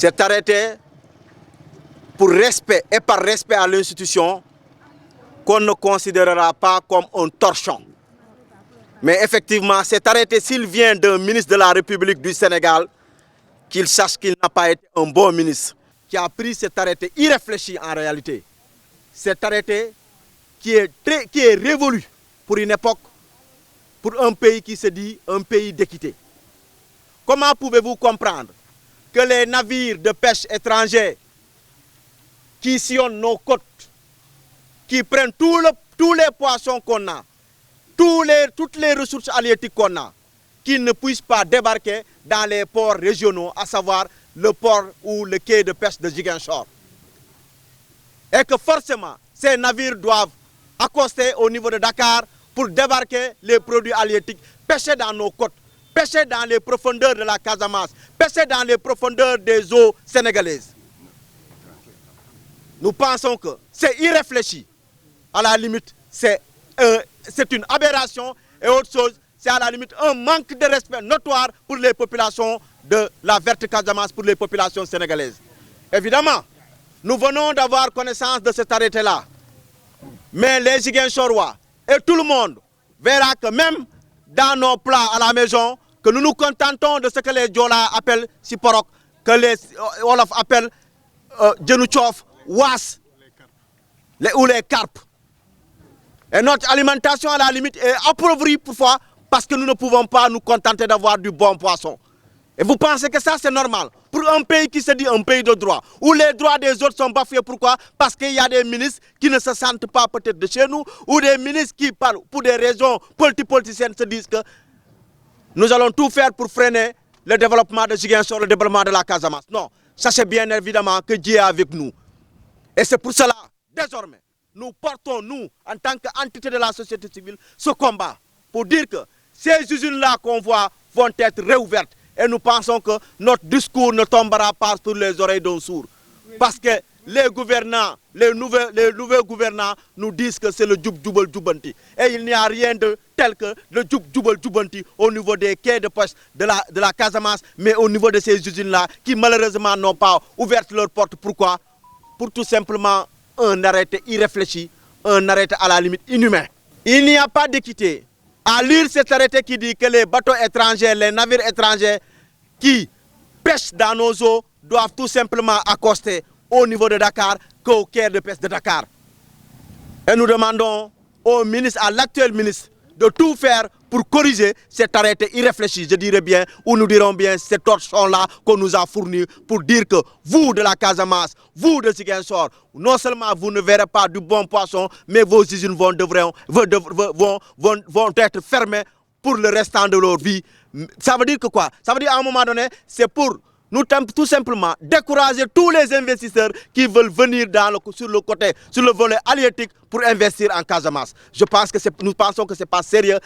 C'est arrêté pour respect et par respect à l'institution qu'on ne considérera pas comme un torchon. Mais effectivement, cet arrêté, s'il vient d'un ministre de la République du Sénégal, qu'il sache qu'il n'a pas été un bon ministre, qui a pris cet arrêté irréfléchi en réalité. Cet arrêté qui est révolu pour une époque, pour un pays qui se dit un pays d'équité. Comment pouvez-vous comprendre que les navires de pêche étrangers qui sillonnent nos côtes, qui prennent tous les poissons qu'on a, toutes les ressources halieutiques qu'on a, qu'ils ne puissent pas débarquer dans les ports régionaux, à savoir le port ou le quai de pêche de Ziguinchor. Et que forcément, ces navires doivent accoster au niveau de Dakar pour débarquer les produits halieutiques, pêcher dans nos côtes, pêcher dans les profondeurs de la Casamance, pêcher dans les profondeurs des eaux sénégalaises. Nous pensons que c'est irréfléchi. À la limite, c'est une aberration et autre chose, c'est à la limite un manque de respect notoire pour les populations de la verte Casamance, pour les populations sénégalaises. Évidemment, nous venons d'avoir connaissance de cet arrêté-là. Mais les Ziguinchorois et tout le monde verra que même dans nos plats à la maison, que nous nous contentons de ce que les Diola appellent Siporok, que les Wolof appellent Djenouchof, Was ou les carpes. Et notre alimentation à la limite est appauvrie parfois parce que nous ne pouvons pas nous contenter d'avoir du bon poisson. Et vous pensez que ça c'est normal? Pour un pays qui se dit un pays de droit, où les droits des autres sont bafoués, pourquoi? Parce qu'il y a des ministres qui ne se sentent pas peut-être de chez nous, ou des ministres qui parlent pour des raisons politiciennes se disent que nous allons tout faire pour freiner le développement de Ziguinchor, le développement de la Casamance. Non, sachez bien évidemment que Dieu est avec nous. Et c'est pour cela, désormais, nous portons, nous, en tant qu'entité de la société civile, ce combat pour dire que ces usines-là qu'on voit vont être réouvertes. Et nous pensons que notre discours ne tombera pas sur les oreilles d'un sourd. Parce que les gouvernants, les nouveaux gouvernants nous disent que c'est le Djoub Djoubanti. Et il n'y a rien de tel que le Djoub Djoubanti au niveau des quais de pêche de la Casamance, mais au niveau de ces usines-là qui malheureusement n'ont pas ouvert leurs portes. Pourquoi? Pour tout simplement un arrêté irréfléchi, un arrêté à la limite inhumain. Il n'y a pas d'équité. À lire cet arrêté qui dit que les bateaux étrangers, les navires étrangers qui pêchent dans nos eaux doivent tout simplement accoster au niveau de Dakar qu'au quai de pêche de Dakar. Et nous demandons au ministre, à l'actuel ministre, de tout faire pour corriger cet arrêté irréfléchi, je dirais bien, ou nous dirons bien cet torchon-là qu'on nous a fourni pour dire que vous de la Casamance, vous de Ziguinchor, non seulement vous ne verrez pas du bon poisson, mais vos usines vont être fermées pour le restant de leur vie. Ça veut dire que quoi? Ça veut dire à un moment donné, c'est pour nous tout simplement décourager tous les investisseurs qui veulent venir sur le volet halieutique pour investir en Casamance. Nous pensons que ce n'est pas sérieux.